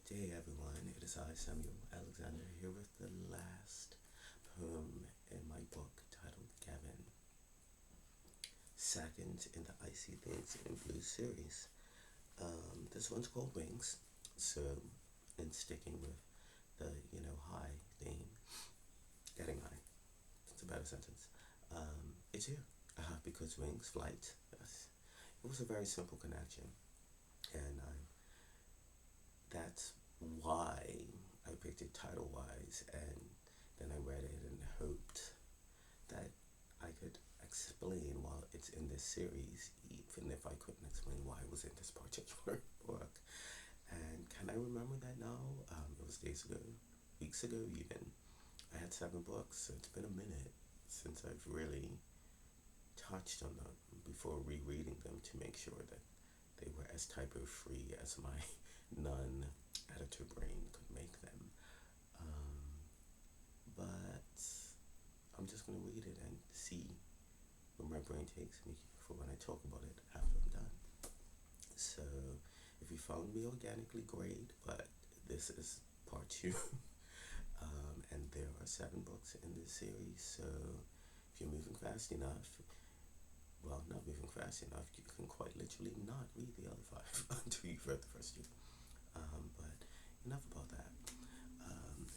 Good day, everyone. It is I, Samuel Alexander, here with the last poem in my book titled Gavin, second in the I See Things in Blue series. This one's called Wings, so in sticking with the, high theme, getting high, it's a better sentence. It's here, because wings, flight, yes. It was a very simple connection, and that's why I picked it title wise, and then I read it and hoped that I could explain while it's in this series, even if I couldn't explain why it was in this particular book. And can I remember that now? It was days ago, weeks ago even. I had 7 books, so it's been a minute since I've really touched on them before rereading them to make sure that they were as typo free as my non-editor brain could make them. But I'm just going to read it and see where my brain takes me for when I talk about it after I'm done. So, if you found me organically, great, but this is part 2. And there are 7 books in this series, so if you're moving fast enough, well, not moving fast enough, you can quite literally not read the other 5 until you've read the first 2. But enough about that.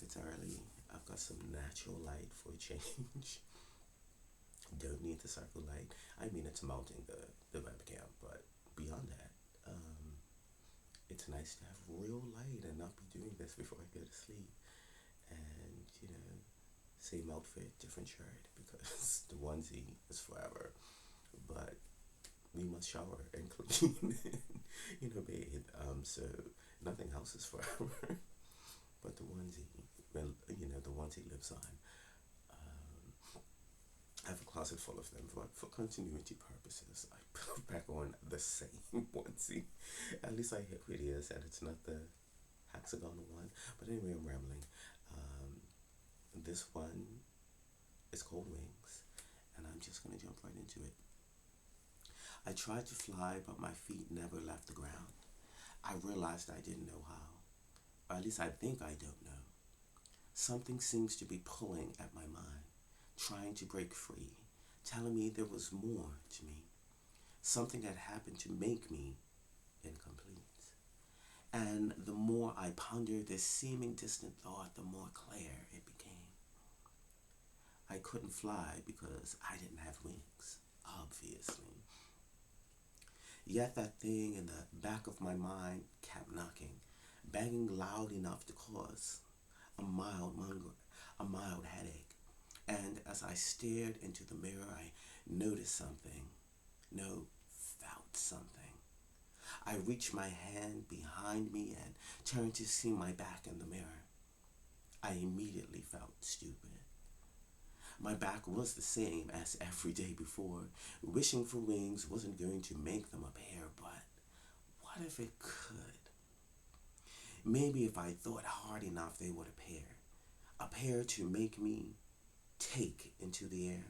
It's early. I've got some natural light for a change. Don't need the circle light. I mean, it's mounting the webcam, but beyond that, it's nice to have real light and not be doing this before I go to sleep. And, same outfit, different shirt, because the onesie is forever. But we must shower and clean and, bathe. So nothing else is forever. But the onesie, well, the onesie lives on. I have a closet full of them, but for continuity purposes, I put back on the same onesie. At least I hit videos and it's not the hexagonal one. But anyway, I'm rambling. This one is called Wings, and I'm just going to jump right into it. I tried to fly, but my feet never left the ground. I realized I didn't know how, or at least I think I don't know. Something seems to be pulling at my mind, trying to break free, telling me there was more to me, something had happened to make me incomplete. And the more I pondered this seeming distant thought, the more clear it became. I couldn't fly because I didn't have wings, obviously. Yet that thing in the back of my mind kept knocking, banging loud enough to cause a a mild headache. And as I stared into the mirror, I noticed something. No, felt something. I reached my hand behind me and turned to see my back in the mirror. I immediately felt stupid. My back was the same as every day before. Wishing for wings wasn't going to make them appear, but what if it could? Maybe if I thought hard enough, they would appear to make me take into the air,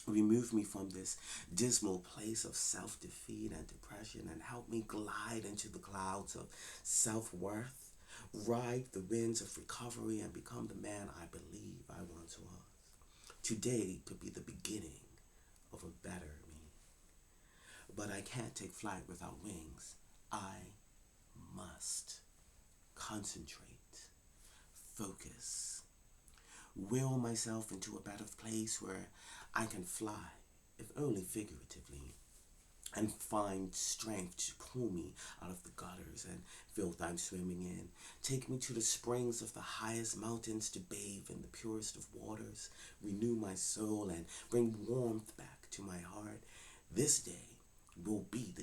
remove me from this dismal place of self-defeat and depression, and help me glide into the clouds of self-worth, ride the winds of recovery, and become the man I believe I once was. Today could be the beginning of a better me. But I can't take flight without wings. I must concentrate, focus, will myself into a better place where I can fly, if only figuratively, and find strength to pull me out of the gutters and filth I'm swimming in. Take me to the springs of the highest mountains to bathe in the purest of waters, renew my soul, and bring warmth back to my heart. This day will be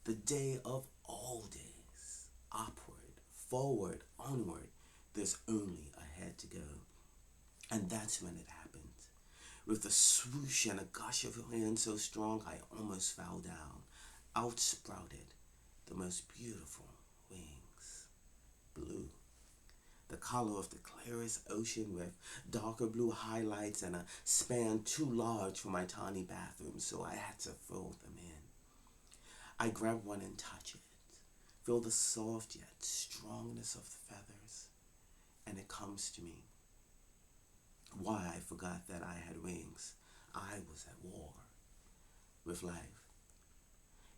the day of all days. Upward, forward, onward, there's only ahead to go. And that's when it happened. With a swoosh and a gush of wind so strong I almost fell down, out sprouted the most beautiful wings. Blue, the color of the clearest ocean with darker blue highlights and a span too large for my tiny bathroom, so I had to fold them in. I grabbed one and touched it. Feel the soft yet strongness of the feathers, and it comes to me. Why I forgot that I had wings. I was at war with life.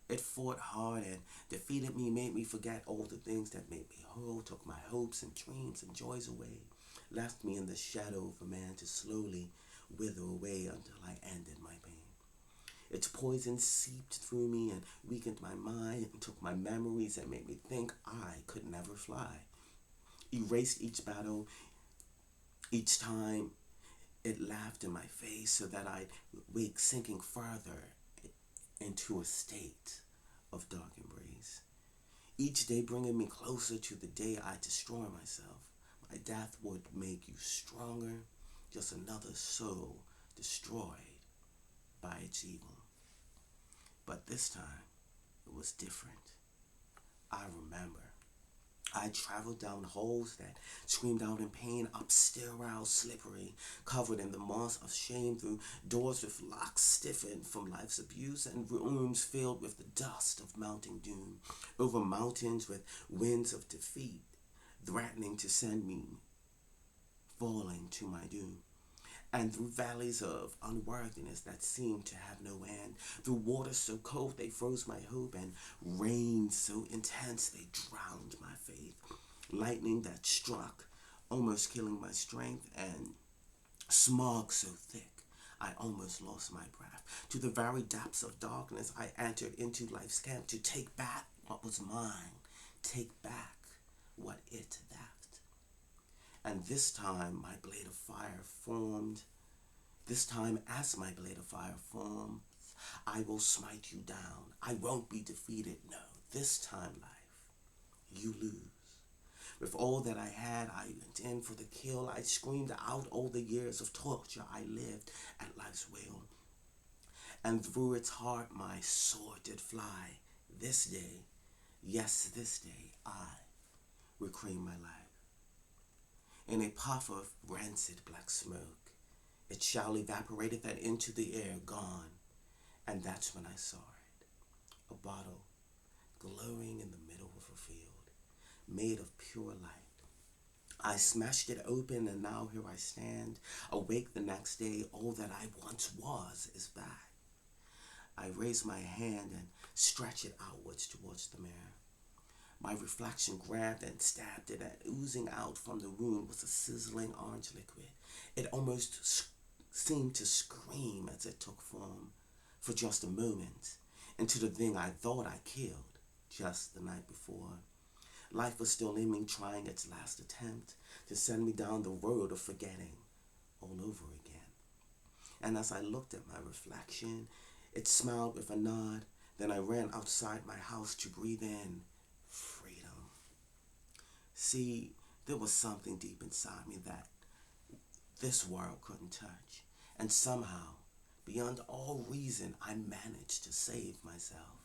It fought hard and defeated me, made me forget all the things that made me whole, took my hopes and dreams and joys away, left me in the shadow of a man to slowly wither away until I ended my pain. Its poison seeped through me and weakened my mind and took my memories and made me think I could never fly. Erased each battle, each time it laughed in my face so that I'd wake sinking further into a state of dark embrace. Each day bringing me closer to the day I destroy myself. My death would make you stronger, just another soul destroyed by its evil. But this time, it was different. I remember. I traveled down holes that screamed out in pain, up sterile, slippery, covered in the moss of shame, through doors with locks stiffened from life's abuse, and rooms filled with the dust of mounting doom, over mountains with winds of defeat, threatening to send me falling to my doom, and through valleys of unworthiness that seemed to have no end, through waters so cold they froze my hope, and rain so intense they drowned my faith, lightning that struck, almost killing my strength, and smog so thick I almost lost my breath. To the very depths of darkness I entered into life's camp to take back what was mine, take back what it left. And this time my blade of fire formed. This time as my blade of fire forms, I will smite you down. I won't be defeated, no. This time, life, you lose. With all that I had, I went in for the kill. I screamed out all the years of torture I lived at life's will. And through its heart my sword did fly. This day, yes, this day, I reclaim my life. In a puff of rancid black smoke, it shall evaporated that into the air, gone. And that's when I saw it. A bottle glowing in the middle of a field, made of pure light. I smashed it open and now here I stand, awake the next day. All that I once was is back. I raise my hand and stretch it outwards towards the mirror. My reflection grabbed and stabbed it, and oozing out from the wound was a sizzling orange liquid. It almost seemed to scream as it took form, for just a moment, into the thing I thought I killed just the night before. Life was still in me, trying its last attempt to send me down the road of forgetting all over again. And as I looked at my reflection, it smiled with a nod. Then I ran outside my house to breathe in freedom. See, there was something deep inside me that this world couldn't touch. And somehow, beyond all reason, I managed to save myself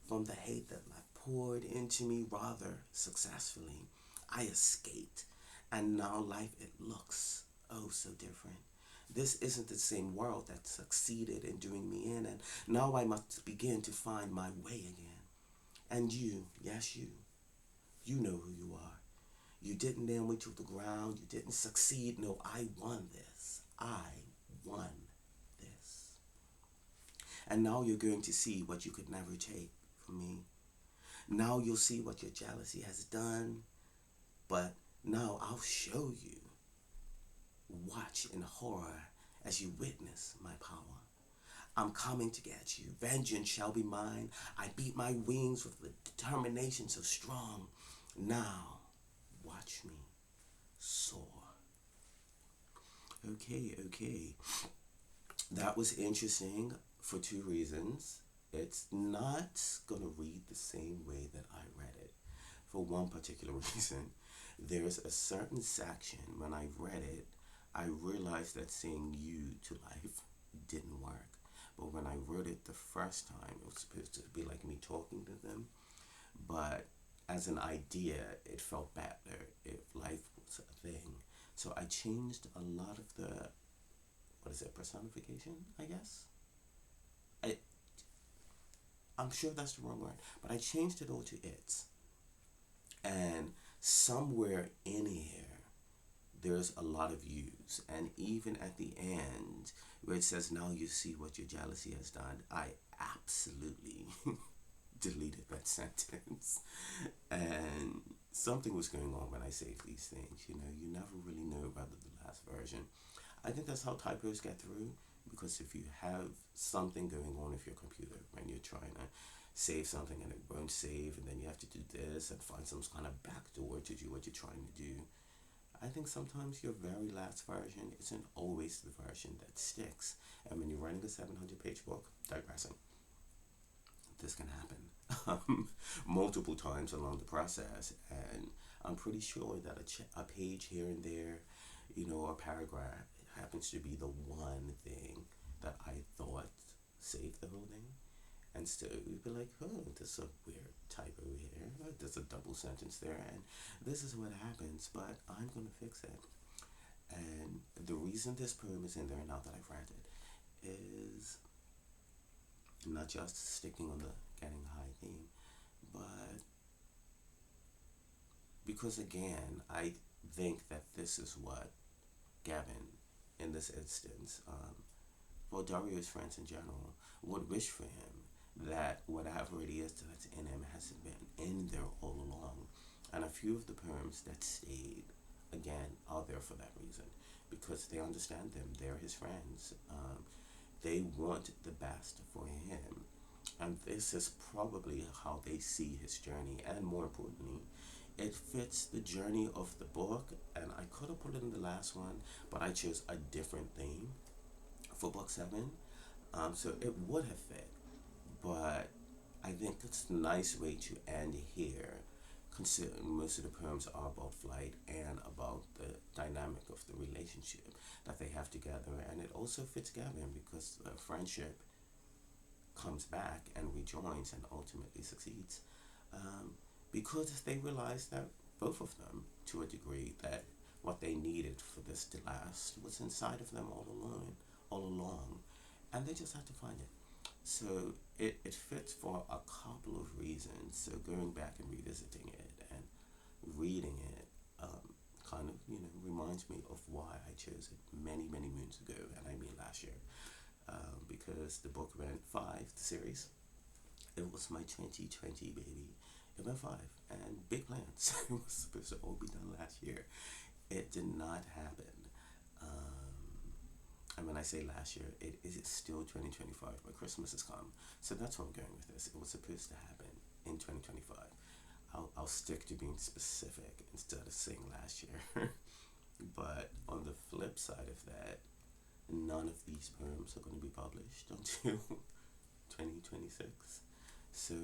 from the hate that life poured into me rather successfully. I escaped, and now life, it looks oh so different. This isn't the same world that succeeded in doing me in, and now I must begin to find my way again. And you, yes you know who you are. You didn't nail me to the ground, you didn't succeed, no, I won this. I won this. And now you're going to see what you could never take from me. Now you'll see what your jealousy has done, but now I'll show you. Watch in horror as you witness my power. I'm coming to get you. Vengeance shall be mine. I beat my wings with a determination so strong. Now, watch me soar. Okay. That was interesting for two reasons. It's not going to read the same way that I read it. For one particular reason, there's a certain section when I read it, I realized that saying you to life didn't work. But when I wrote it the first time, it was supposed to be like me talking to them. But as an idea, it felt better if life was a thing. So I changed a lot of the, personification, I guess? I, I'm sure that's the wrong word, but I changed it all to it. And somewhere in here, there's a lot of yous. And even at the end, where it says, now you see what your jealousy has done, I absolutely deleted that sentence. And something was going on when I saved these things. You know, you never really know about the last version. I think that's how typos get through, because if you have something going on with your computer when you're trying to save something and it won't save, and then you have to do this and find some kind of backdoor to do what you're trying to do. I think sometimes your very last version isn't always the version that sticks. And when you're writing a 700-page book, digressing, this can happen multiple times along the process. And I'm pretty sure that a page here and there, you know, a paragraph happens to be the one thing that I thought saved the whole thing. And so we'd be like, oh, there's a weird typo here. There's a double sentence there. And this is what happens, but I'm going to fix it. And the reason this poem is in there now that I've read it is not just sticking on the getting high theme, but because again, I think that this is what Gavin, in this instance, well, Dario's friends in general, would wish for him, that whatever it is that's in him has been in there all along. And a few of the poems that stayed, again, are there for that reason, because they understand them. They're his friends. They want the best for him. And this is probably how they see his journey. And more importantly, it fits the journey of the book. And I could have put it in the last one, but I chose a different theme for book 7. So it would have fit. But I think it's a nice way to end here, considering most of the poems are about flight and about the dynamic of the relationship that they have together. And it also fits Gavin because friendship comes back and rejoins and ultimately succeeds, because they realize that both of them, to a degree, that what they needed for this to last was inside of them all along, and they just had to find it. So it fits for a couple of reasons. So going back and revisiting it and reading it, kind of, you know, reminds me of why I chose it many moons ago, and I mean last year, because the book went 5, the series. It was my 2020 baby. It went 5, and big plans. It was supposed to all be done last year. It did not happen. And when I say last year, it is still 2025, but Christmas has come. So that's where I'm going with this. It was supposed to happen in 2025. I'll stick to being specific instead of saying last year. But on the flip side of that, none of these poems are going to be published until 2026. So,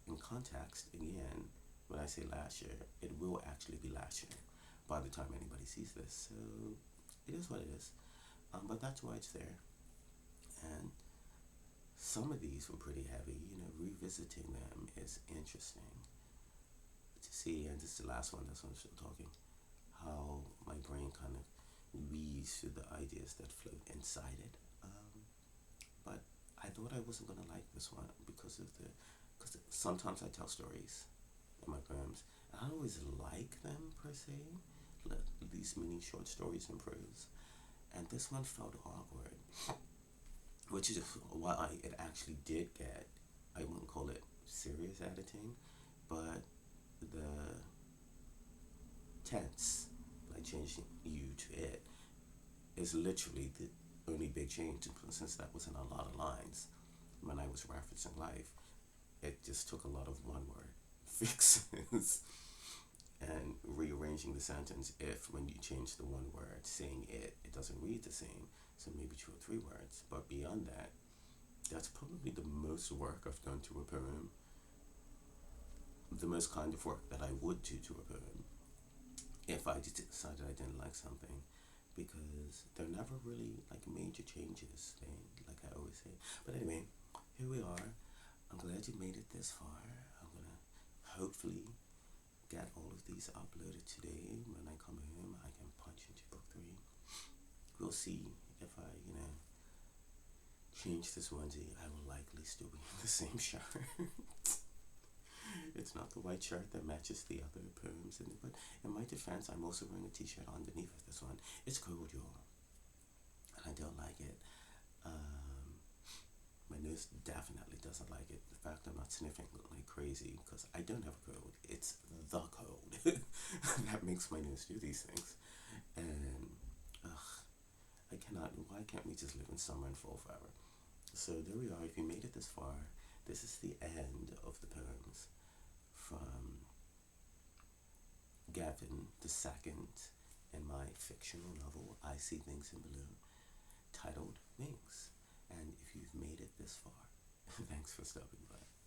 in context, again, when I say last year, it will actually be last year by the time anybody sees this. So, it is what it is. But that's why it's there. And some of these were pretty heavy. You know, revisiting them is interesting to see. And this is the last one, that's when I'm still talking. How my brain kind of weaves through the ideas that float inside it. But I thought I wasn't gonna like this one because sometimes I tell stories in my poems. I don't always like them per se, these mini short stories and prose. And this one felt awkward, which is why it actually did get, I wouldn't call it serious editing, but the tense, like changing you to it, is literally the only big change, since that was in a lot of lines when I was referencing life. It just took a lot of one word fixes and rearranging the sentence. If when you change the one word, saying it doesn't read the same, so maybe 2 or 3 words. But beyond that, that's probably the most work I've done to a poem, the most kind of work that I would do to a poem if I decided I didn't like something, because they're never really like major changes, like I always say. But anyway, here we are. I'm glad you made it this far. I'm gonna hopefully get all of these uploaded today. When I come home, I can punch into book 3. We'll see if I, change this onesie. I will likely still be in the same shirt. It's not the white shirt that matches the other perms, but in my defense, I'm also wearing a t-shirt underneath of this one. It's cold, y'all, and I don't like it. Um, my nurse definitely doesn't like it. The fact I'm not sniffing like crazy because I don't have a cold. It's the cold that makes my nurse do these things. And ugh, I cannot. Why can't we just live in summer and fall forever? So there we are. If you made it this far, this is the end of the poems from Gavin II in my fictional novel I See Things in Blue, titled Wings. And if you've made it this far, thanks for stopping by.